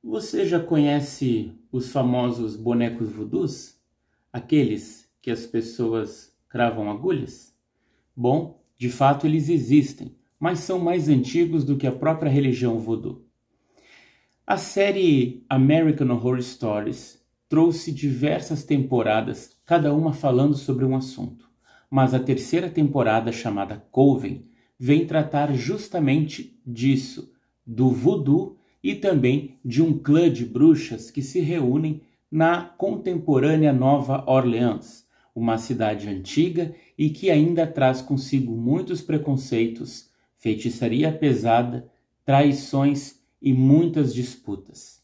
Você já conhece os famosos bonecos vudus? Aqueles que as pessoas cravam agulhas? Bom, de fato eles existem, mas são mais antigos do que a própria religião voodoo. A série American Horror Stories trouxe diversas temporadas, cada uma falando sobre um assunto. Mas a terceira temporada, chamada Coven, vem tratar justamente disso, do voodoo e também de um clã de bruxas que se reúnem na contemporânea Nova Orleans, uma cidade antiga e que ainda traz consigo muitos preconceitos, feitiçaria pesada, traições e muitas disputas.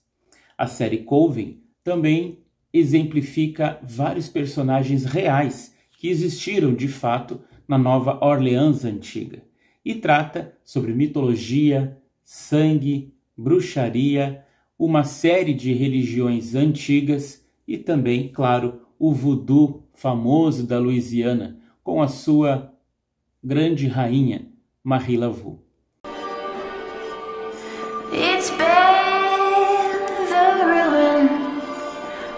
A série Coven também exemplifica vários personagens reais que existiram de fato na Nova Orleans antiga e trata sobre mitologia, sangue, bruxaria, uma série de religiões antigas e também, claro, o voodoo famoso da Louisiana com a sua grande rainha, Marie Laveau. It's been the ruin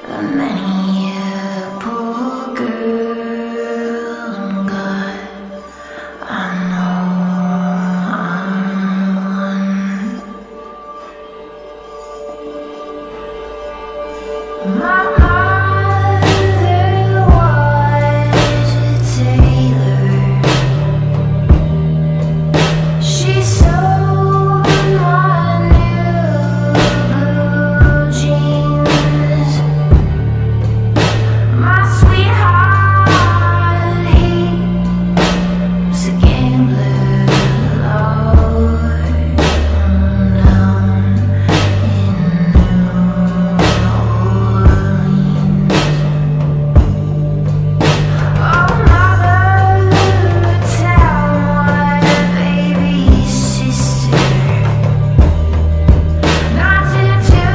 of many a poor girl and God, I know I'm one. My mother was a tailor. She sewed my new blue jeans. My sweetheart, he was a gambler, Lord, down in New Orleans. Oh, mother, tell my baby sister not to do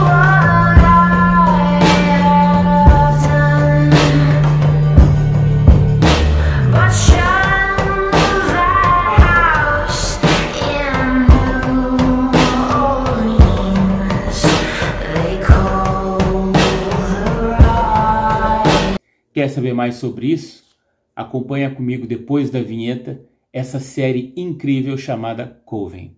what I have done, but shun that house in New Orleans they call the Ride. Quer saber mais sobre isso? Acompanha comigo depois da vinheta essa série incrível chamada Coven.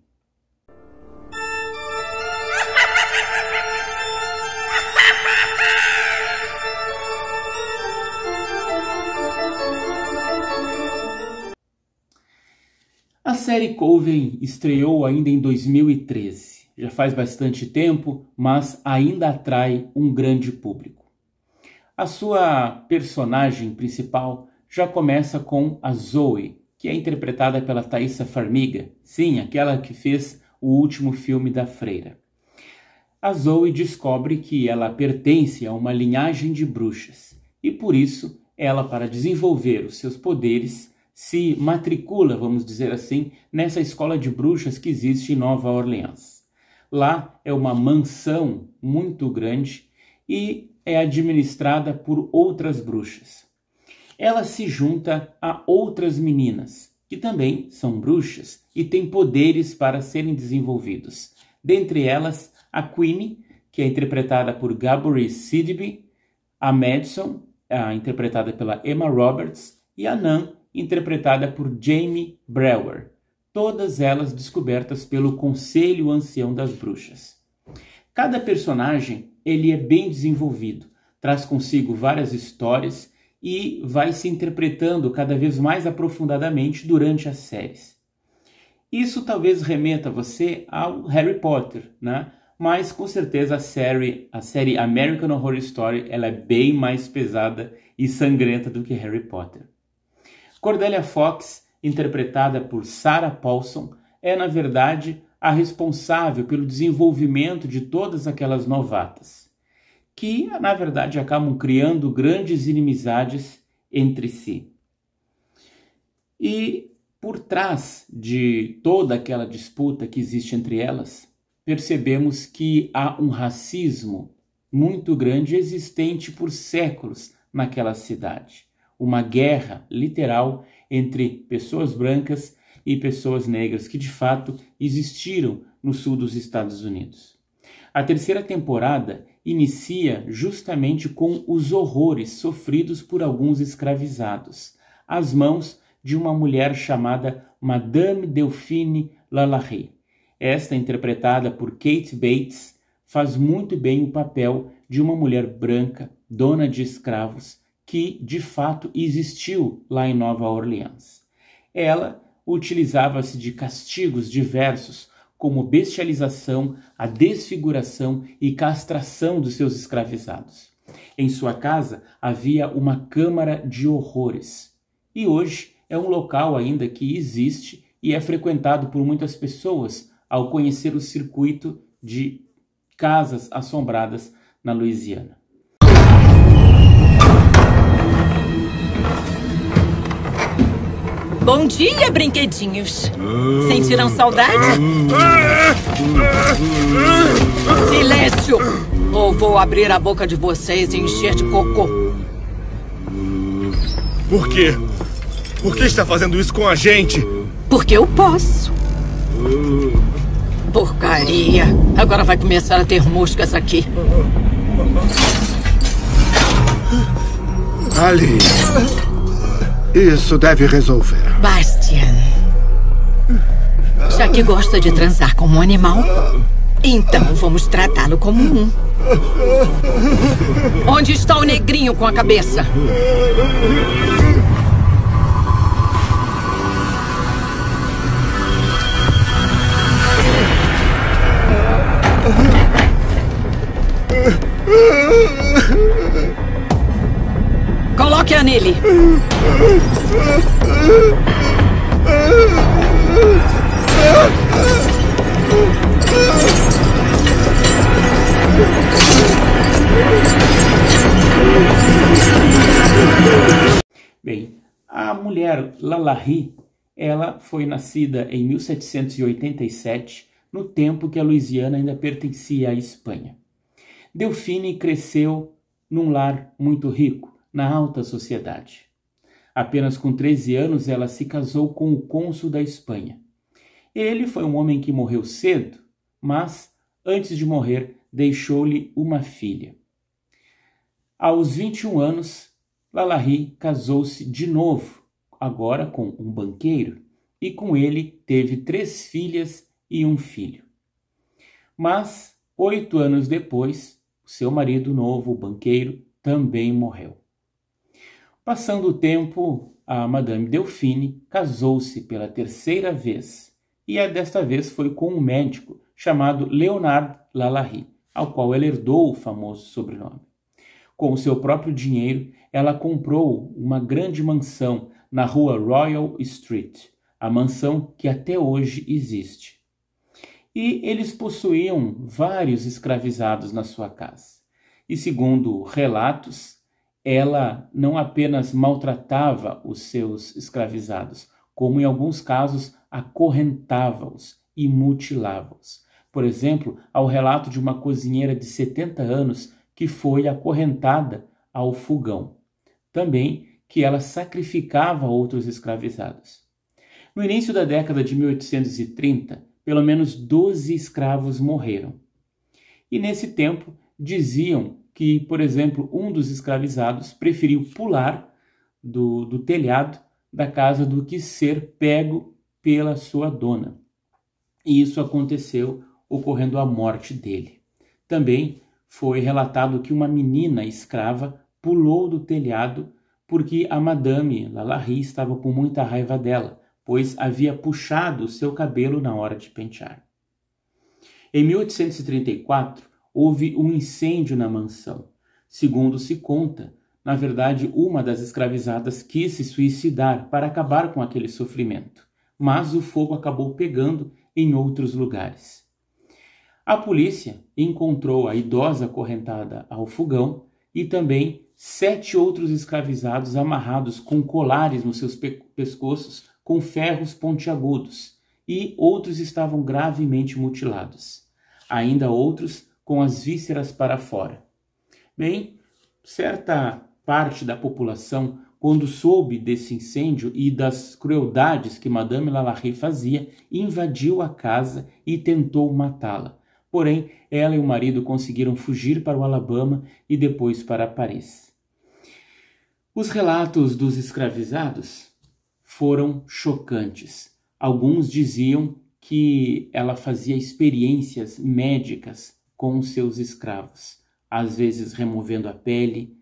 A série Coven estreou ainda em 2013. Já faz bastante tempo, mas ainda atrai um grande público. A sua personagem principal já começa com a Zoe, que é interpretada pela Thaisa Farmiga, sim, aquela que fez o último filme da Freira. A Zoe descobre que ela pertence a uma linhagem de bruxas e por isso ela, para desenvolver os seus poderes, se matricula, vamos dizer assim, nessa escola de bruxas que existe em Nova Orleans. Lá é uma mansão muito grande e é administrada por outras bruxas. Ela se junta a outras meninas, que também são bruxas e têm poderes para serem desenvolvidos. Dentre elas, a Queenie, que é interpretada por Gabourey Sidibe, a Madison, interpretada pela Emma Roberts, e a Nan, interpretada por Jamie Brewer. Todas elas descobertas pelo Conselho Ancião das Bruxas. Cada personagem ele é bem desenvolvido, traz consigo várias histórias e vai se interpretando cada vez mais aprofundadamente durante as séries. Isso talvez remeta você ao Harry Potter, né? Mas com certeza a série American Horror Story ela é bem mais pesada e sangrenta do que Harry Potter. Cordelia Fox, interpretada por Sarah Paulson, é na verdade a responsável pelo desenvolvimento de todas aquelas novatas, que na verdade acabam criando grandes inimizades entre si. E por trás de toda aquela disputa que existe entre elas, percebemos que há um racismo muito grande existente por séculos naquela cidade. Uma guerra literal entre pessoas brancas e pessoas negras que de fato existiram no sul dos Estados Unidos. A terceira temporada inicia justamente com os horrores sofridos por alguns escravizados, às mãos de uma mulher chamada Madame Delphine Lalaurie. Esta, interpretada por Kate Bates, faz muito bem o papel de uma mulher branca, dona de escravos, que de fato existiu lá em Nova Orleans. Ela utilizava-se de castigos diversos, como bestialização, a desfiguração e castração dos seus escravizados. Em sua casa havia uma câmara de horrores. E hoje é um local ainda que existe e é frequentado por muitas pessoas ao conhecer o circuito de casas assombradas na Louisiana. Bom dia, brinquedinhos. Sentiram saudade? Silêncio! Ou vou abrir a boca de vocês e encher de cocô. Por quê? Por que está fazendo isso com a gente? Porque eu posso. Porcaria. Agora vai começar a ter moscas aqui. Ali. Isso deve resolver. Bastian. Já que gosta de transar como um animal, então vamos tratá-lo como um. Onde está o negrinho com a cabeça? Coloque-a nele. Bem, a mulher Lalaurie, ela foi nascida em 1787, no tempo que a Louisiana ainda pertencia à Espanha. Delphine cresceu num lar muito rico, na alta sociedade. Apenas com 13 anos, ela se casou com o cônsul da Espanha. Ele foi um homem que morreu cedo, mas, antes de morrer, deixou-lhe uma filha. Aos 21 anos, Lalaurie casou-se de novo, agora com um banqueiro, e com ele teve 3 filhas e um filho. Mas, 8 anos depois, seu marido novo, o banqueiro, também morreu. Passando o tempo, a Madame Delphine casou-se pela terceira vez, e desta vez foi com um médico chamado Leonard Lalaurie, ao qual ela herdou o famoso sobrenome. Com o seu próprio dinheiro, ela comprou uma grande mansão na rua Royal Street, a mansão que até hoje existe. E eles possuíam vários escravizados na sua casa. E segundo relatos, ela não apenas maltratava os seus escravizados, como em alguns casos acorrentava-os e mutilava-os. Por exemplo, há o relato de uma cozinheira de 70 anos que foi acorrentada ao fogão. Também que ela sacrificava outros escravizados. No início da década de 1830, pelo menos 12 escravos morreram. E nesse tempo diziam que, por exemplo, um dos escravizados preferiu pular do telhado da casa do que ser pego pela sua dona. E isso aconteceu, ocorrendo a morte dele. Também foi relatado que uma menina escrava pulou do telhado porque a Madame Lalaurie estava com muita raiva dela, pois havia puxado o seu cabelo na hora de pentear. Em 1834, houve um incêndio na mansão. Segundo se conta, na verdade, uma das escravizadas quis se suicidar para acabar com aquele sofrimento, mas o fogo acabou pegando em outros lugares. A polícia encontrou a idosa acorrentada ao fogão e também 7 outros escravizados amarrados com colares nos seus pescoços com ferros pontiagudos, e outros estavam gravemente mutilados. Ainda outros com as vísceras para fora. Bem, certa parte da população, quando soube desse incêndio e das crueldades que Madame Lalaurie fazia, invadiu a casa e tentou matá-la. Porém, ela e o marido conseguiram fugir para o Alabama e depois para Paris. Os relatos dos escravizados foram chocantes. Alguns diziam que ela fazia experiências médicas com os seus escravos, às vezes removendo a pele,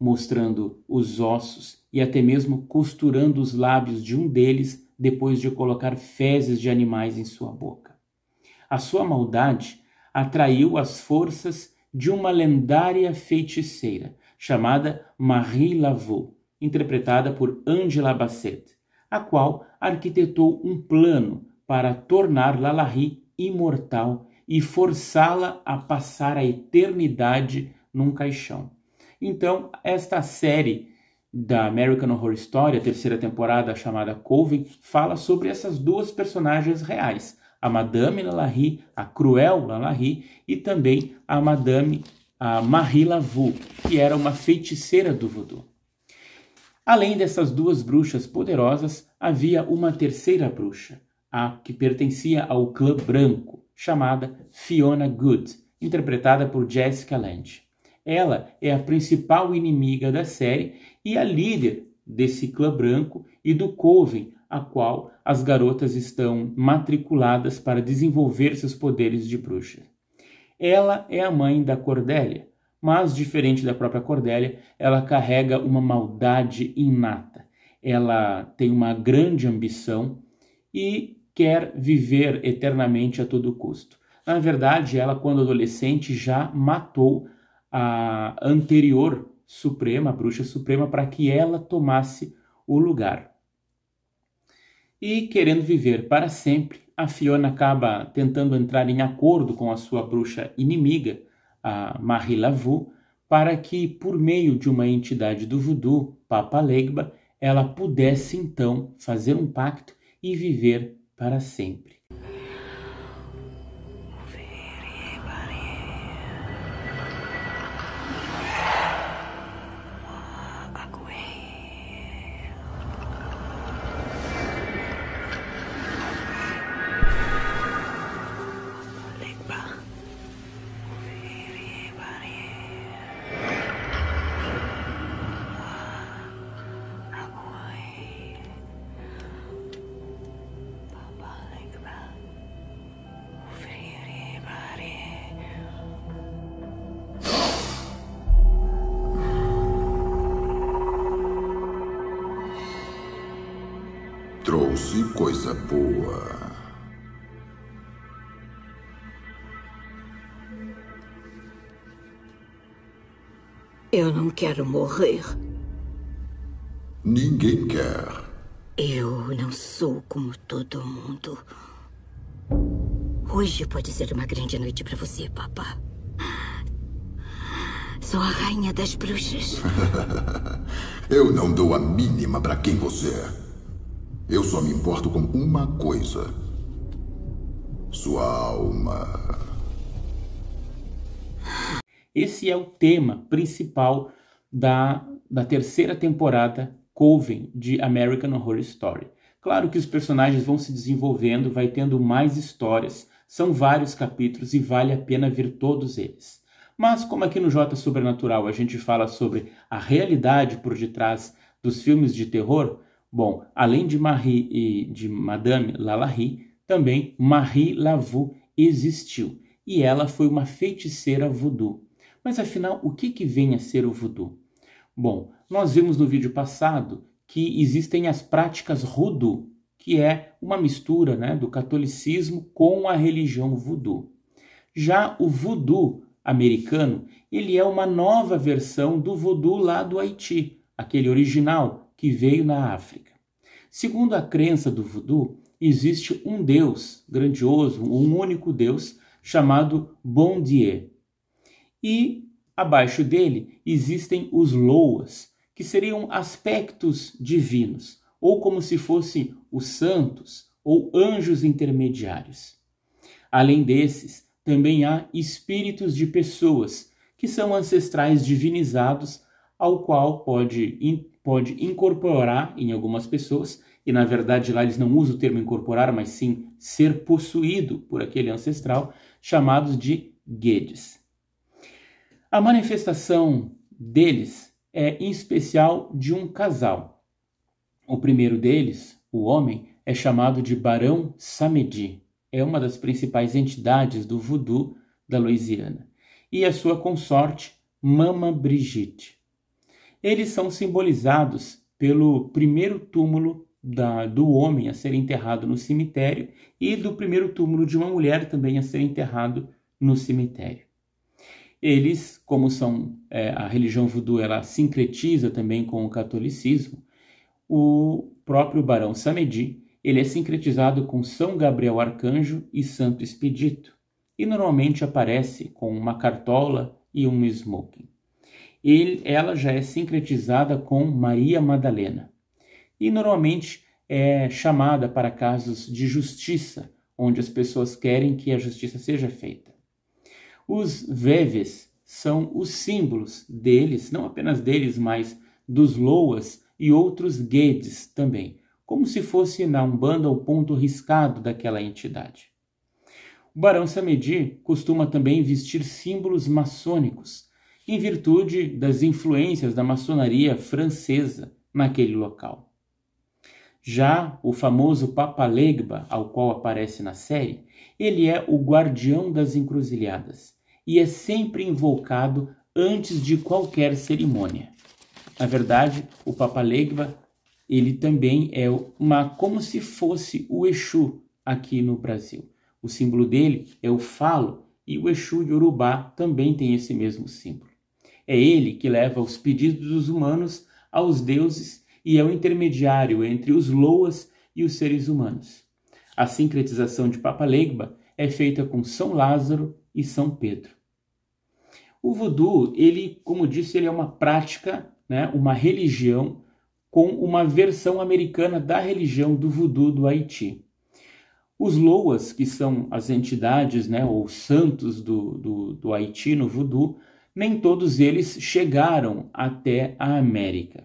mostrando os ossos e até mesmo costurando os lábios de um deles depois de colocar fezes de animais em sua boca. A sua maldade atraiu as forças de uma lendária feiticeira chamada Marie Laveau, interpretada por Angela Bassett, a qual arquitetou um plano para tornar Lalahrie imortal e forçá-la a passar a eternidade num caixão. Então, esta série da American Horror Story, a terceira temporada chamada Coven, fala sobre essas duas personagens reais, a Madame Lalahrie, a cruel Lalahrie, e também a Marie Laveau, que era uma feiticeira do voodoo. Além dessas duas bruxas poderosas, havia uma terceira bruxa, a que pertencia ao clã branco, chamada Fiona Good, interpretada por Jessica Lange. Ela é a principal inimiga da série e a líder desse clã branco e do Coven, a qual as garotas estão matriculadas para desenvolver seus poderes de bruxa. Ela é a mãe da Cordélia, mas, diferente da própria Cordélia, ela carrega uma maldade inata. Ela tem uma grande ambição e quer viver eternamente a todo custo. Na verdade, ela, quando adolescente, já matou a anterior suprema, a bruxa suprema, para que ela tomasse o lugar. E, querendo viver para sempre, a Fiona acaba tentando entrar em acordo com a sua bruxa inimiga, a Marie Laveau, para que, por meio de uma entidade do voodoo, Papa Legba, ela pudesse então fazer um pacto e viver para sempre. Trouxe coisa boa. Eu não quero morrer. Ninguém quer. Eu não sou como todo mundo. Hoje pode ser uma grande noite para você, papá. Sou a rainha das bruxas. Eu não dou a mínima para quem você é. Eu só me importo com uma coisa. Sua alma. Esse é o tema principal da terceira temporada Coven de American Horror Story. Claro que os personagens vão se desenvolvendo, vai tendo mais histórias, são vários capítulos e vale a pena ver todos eles. Mas como aqui no J Sobrenatural a gente fala sobre a realidade por detrás dos filmes de terror, bom, além de Marie e de Madame Lalahrie, também Marie Laveau existiu, e ela foi uma feiticeira voodoo. Mas afinal, o que vem a ser o voodoo? Bom, nós vimos no vídeo passado que existem as práticas hoodoo, que é uma mistura, né, do catolicismo com a religião voodoo. Já o voodoo americano, ele é uma nova versão do voodoo lá do Haiti, aquele original que veio na África. Segundo a crença do voodoo, existe um deus grandioso, um único deus, chamado Bon Dieu. E abaixo dele existem os Loas, que seriam aspectos divinos, ou como se fossem os santos ou anjos intermediários. Além desses, também há espíritos de pessoas, que são ancestrais divinizados, ao qual pode incorporar em algumas pessoas, e na verdade lá eles não usam o termo incorporar, mas sim ser possuído por aquele ancestral, chamados de Guedes. A manifestação deles é em especial de um casal. O primeiro deles, o homem, é chamado de Barão Samedi. É uma das principais entidades do voodoo da Louisiana. E a sua consorte, Mama Brigitte. Eles são simbolizados pelo primeiro túmulo do homem a ser enterrado no cemitério e do primeiro túmulo de uma mulher também a ser enterrado no cemitério. Eles, como são a religião voodoo, ela sincretiza também com o catolicismo, o próprio Barão Samedi, ele é sincretizado com São Gabriel Arcanjo e Santo Expedito, e normalmente aparece com uma cartola e um smoking. Ela já é sincretizada com Maria Madalena, e normalmente é chamada para casos de justiça, onde as pessoas querem que a justiça seja feita. Os Veves são os símbolos deles, não apenas deles, mas dos Loas e outros Guedes também, como se fosse na Umbanda o ponto riscado daquela entidade. O Barão Samedi costuma também vestir símbolos maçônicos, em virtude das influências da maçonaria francesa naquele local. Já o famoso Papa Legba, ao qual aparece na série, ele é o guardião das encruzilhadas e é sempre invocado antes de qualquer cerimônia. Na verdade, o Papa Legba, ele também é como se fosse o Exu aqui no Brasil. O símbolo dele é o falo e o Exu Yorubá também tem esse mesmo símbolo. É ele que leva os pedidos dos humanos aos deuses e é o intermediário entre os Loas e os seres humanos. A sincretização de Papa Legba é feita com São Lázaro e São Pedro. O voodoo, ele, como disse, ele é uma prática, uma religião com uma versão americana da religião do voodoo do Haiti. Os Loas, que são as entidades, ou santos do Haiti no voodoo, nem todos eles chegaram até a América.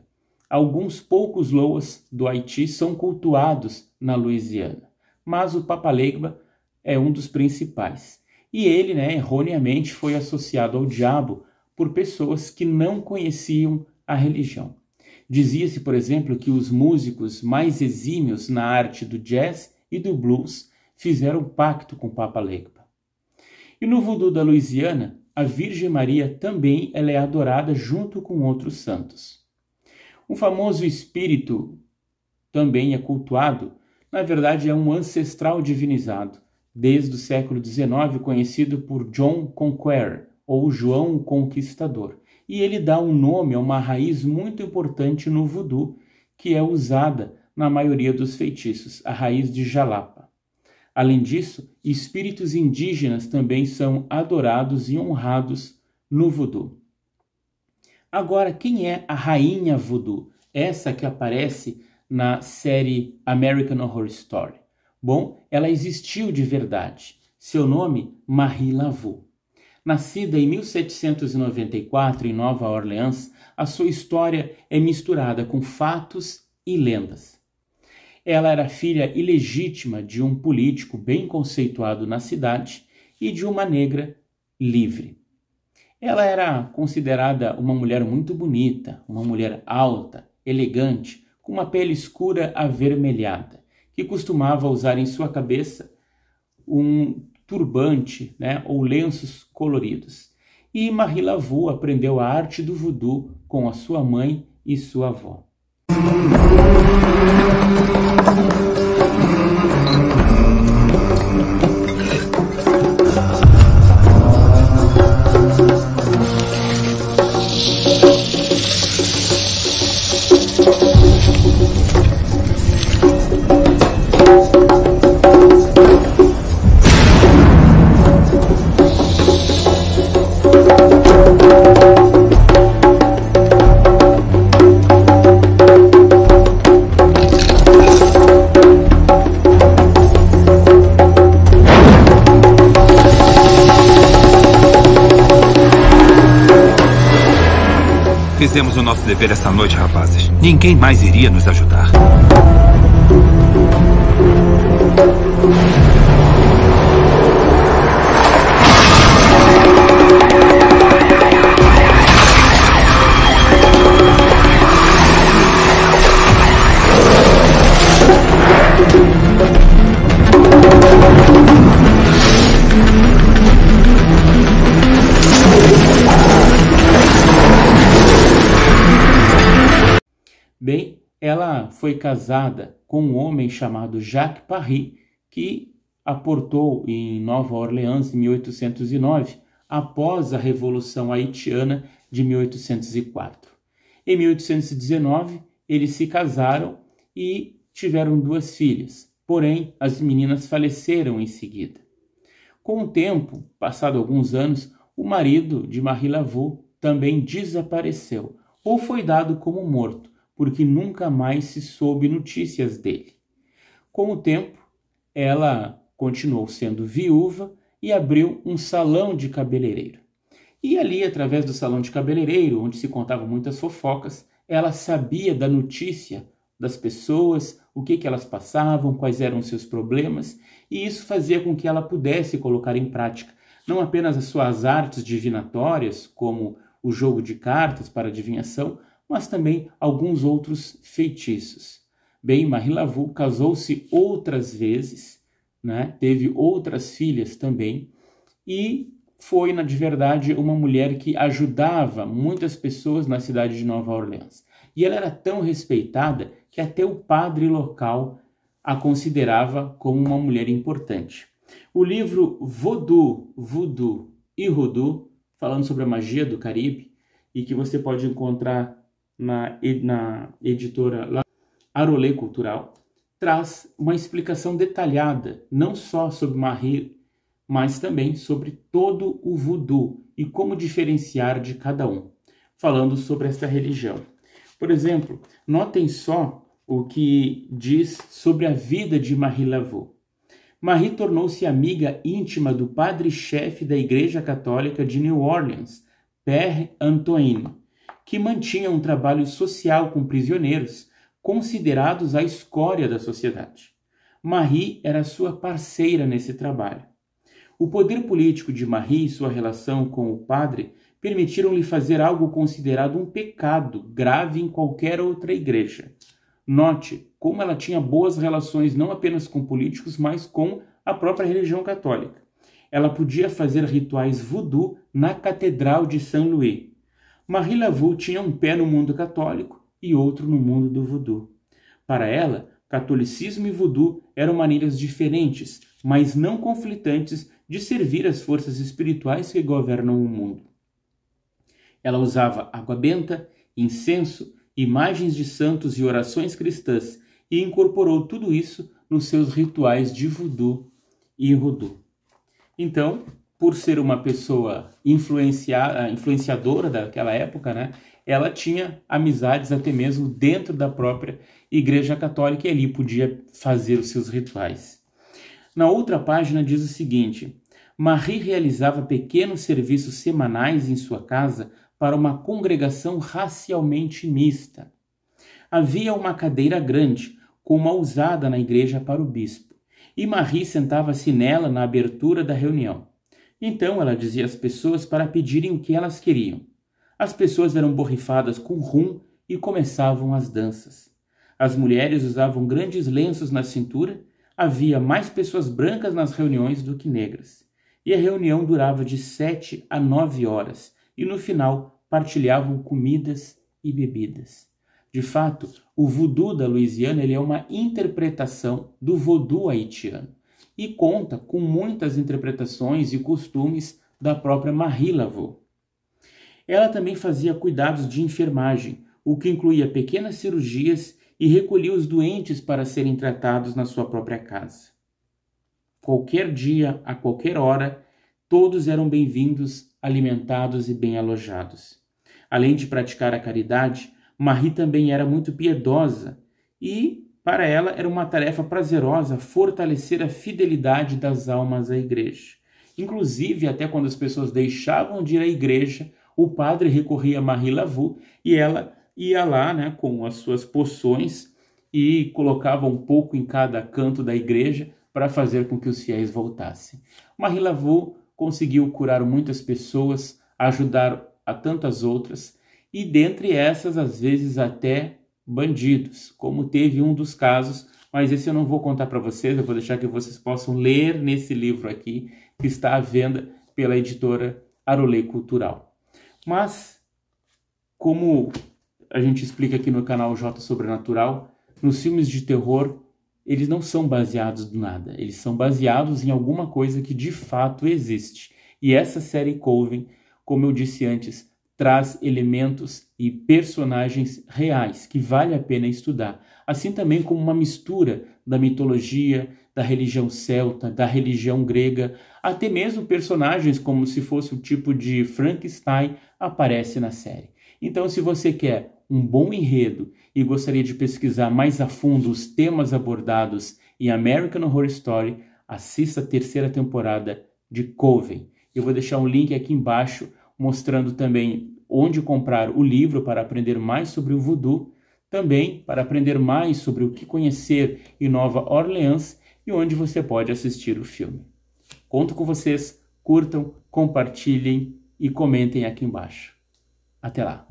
Alguns poucos Loas do Haiti são cultuados na Louisiana, mas o Papa Legba é um dos principais. E ele, erroneamente, foi associado ao diabo por pessoas que não conheciam a religião. Dizia-se, por exemplo, que os músicos mais exímios na arte do jazz e do blues fizeram pacto com o Papa Legba. E no voodoo da Louisiana, a Virgem Maria também ela é adorada junto com outros santos. Um famoso espírito também é cultuado, na verdade é um ancestral divinizado, desde o século XIX, conhecido por John Conqueror, ou João o Conquistador. E ele dá um nome a uma raiz muito importante no voodoo, que é usada na maioria dos feitiços, a raiz de jalapa. Além disso, espíritos indígenas também são adorados e honrados no voodoo. Agora, quem é a rainha voodoo? Essa que aparece na série American Horror Story. Bom, ela existiu de verdade. Seu nome, Marie Laveau. Nascida em 1794 em Nova Orleans, a sua história é misturada com fatos e lendas. Ela era filha ilegítima de um político bem conceituado na cidade e de uma negra livre. Ela era considerada uma mulher muito bonita, uma mulher alta, elegante, com uma pele escura avermelhada, que costumava usar em sua cabeça um turbante, ou lenços coloridos. E Marie Laveau aprendeu a arte do voodoo com a sua mãe e sua avó. Fizemos o nosso dever esta noite, rapazes. Ninguém mais iria nos ajudar. Bem, ela foi casada com um homem chamado Jacques Parry, que aportou em Nova Orleans em 1809, após a Revolução Haitiana de 1804. Em 1819, eles se casaram e tiveram 2 filhas, porém as meninas faleceram em seguida. Com o tempo, passado alguns anos, o marido de Marie Laveau também desapareceu ou foi dado como morto, porque nunca mais se soube notícias dele. Com o tempo, ela continuou sendo viúva e abriu um salão de cabeleireiro. E ali, através do salão de cabeleireiro, onde se contavam muitas fofocas, ela sabia da notícia das pessoas, o que elas passavam, quais eram os seus problemas, e isso fazia com que ela pudesse colocar em prática não apenas as suas artes divinatórias, como o jogo de cartas para adivinhação, mas também alguns outros feitiços. Bem, Marie Laveau casou-se outras vezes, né? Teve outras filhas também, e foi, de verdade, uma mulher que ajudava muitas pessoas na cidade de Nova Orleans. E ela era tão respeitada que até o padre local a considerava como uma mulher importante. O livro Voodoo e Hoodoo, falando sobre a magia do Caribe, e que você pode encontrar na editora Arolê Cultural, traz uma explicação detalhada, não só sobre Marie, mas também sobre todo o voodoo e como diferenciar de cada um, falando sobre esta religião. Por exemplo, notem só o que diz sobre a vida de Marie Laveau. Marie tornou-se amiga íntima do padre-chefe da Igreja Católica de New Orleans, Père Antoine, que mantinha um trabalho social com prisioneiros, considerados a escória da sociedade. Marie era sua parceira nesse trabalho. O poder político de Marie e sua relação com o padre permitiram-lhe fazer algo considerado um pecado grave em qualquer outra igreja. Note como ela tinha boas relações não apenas com políticos, mas com a própria religião católica. Ela podia fazer rituais voodoo na Catedral de Saint-Louis. Marie Laveau tinha um pé no mundo católico e outro no mundo do voodoo. Para ela, catolicismo e voodoo eram maneiras diferentes, mas não conflitantes, de servir as forças espirituais que governam o mundo. Ela usava água benta, incenso, imagens de santos e orações cristãs e incorporou tudo isso nos seus rituais de voodoo e hoodoo. Então, por ser uma pessoa influenciadora daquela época, né, ela tinha amizades até mesmo dentro da própria Igreja Católica e ali podia fazer os seus rituais. Na outra página diz o seguinte: Marie realizava pequenos serviços semanais em sua casa para uma congregação racialmente mista. Havia uma cadeira grande, com uma usada na igreja para o bispo, e Marie sentava-se nela na abertura da reunião. Então ela dizia às pessoas para pedirem o que elas queriam. As pessoas eram borrifadas com rum e começavam as danças. As mulheres usavam grandes lenços na cintura, havia mais pessoas brancas nas reuniões do que negras. E a reunião durava de 7 a 9 horas, e no final partilhavam comidas e bebidas. De fato, o voodoo da Louisiana ele é uma interpretação do voodoo haitiano e conta com muitas interpretações e costumes da própria Marie Laveau. Ela também fazia cuidados de enfermagem, o que incluía pequenas cirurgias e recolhia os doentes para serem tratados na sua própria casa. Qualquer dia, a qualquer hora, todos eram bem-vindos, alimentados e bem alojados. Além de praticar a caridade, Marie também era muito piedosa e, para ela, era uma tarefa prazerosa fortalecer a fidelidade das almas à igreja. Inclusive, até quando as pessoas deixavam de ir à igreja, o padre recorria a Marie Laveau e ela ia lá, né, com as suas poções e colocava um pouco em cada canto da igreja para fazer com que os fiéis voltassem. Marie Laveau conseguiu curar muitas pessoas, ajudar a tantas outras, e dentre essas, às vezes, até bandidos, como teve um dos casos, mas esse eu não vou contar para vocês, eu vou deixar que vocês possam ler nesse livro aqui, que está à venda pela editora Arolê Cultural. Mas, como a gente explica aqui no canal J Sobrenatural, nos filmes de terror, eles não são baseados do nada. Eles são baseados em alguma coisa que de fato existe. E essa série Coven, como eu disse antes, traz elementos e personagens reais que vale a pena estudar. Assim também como uma mistura da mitologia, da religião celta, da religião grega, até mesmo personagens como se fosse o tipo de Frankenstein aparece na série. Então, se você quer um bom enredo e gostaria de pesquisar mais a fundo os temas abordados em American Horror Story, assista a 3ª temporada de Coven. Eu vou deixar um link aqui embaixo mostrando também onde comprar o livro para aprender mais sobre o voodoo, também para aprender mais sobre o que conhecer em Nova Orleans e onde você pode assistir o filme. Conto com vocês, curtam, compartilhem e comentem aqui embaixo. Até lá!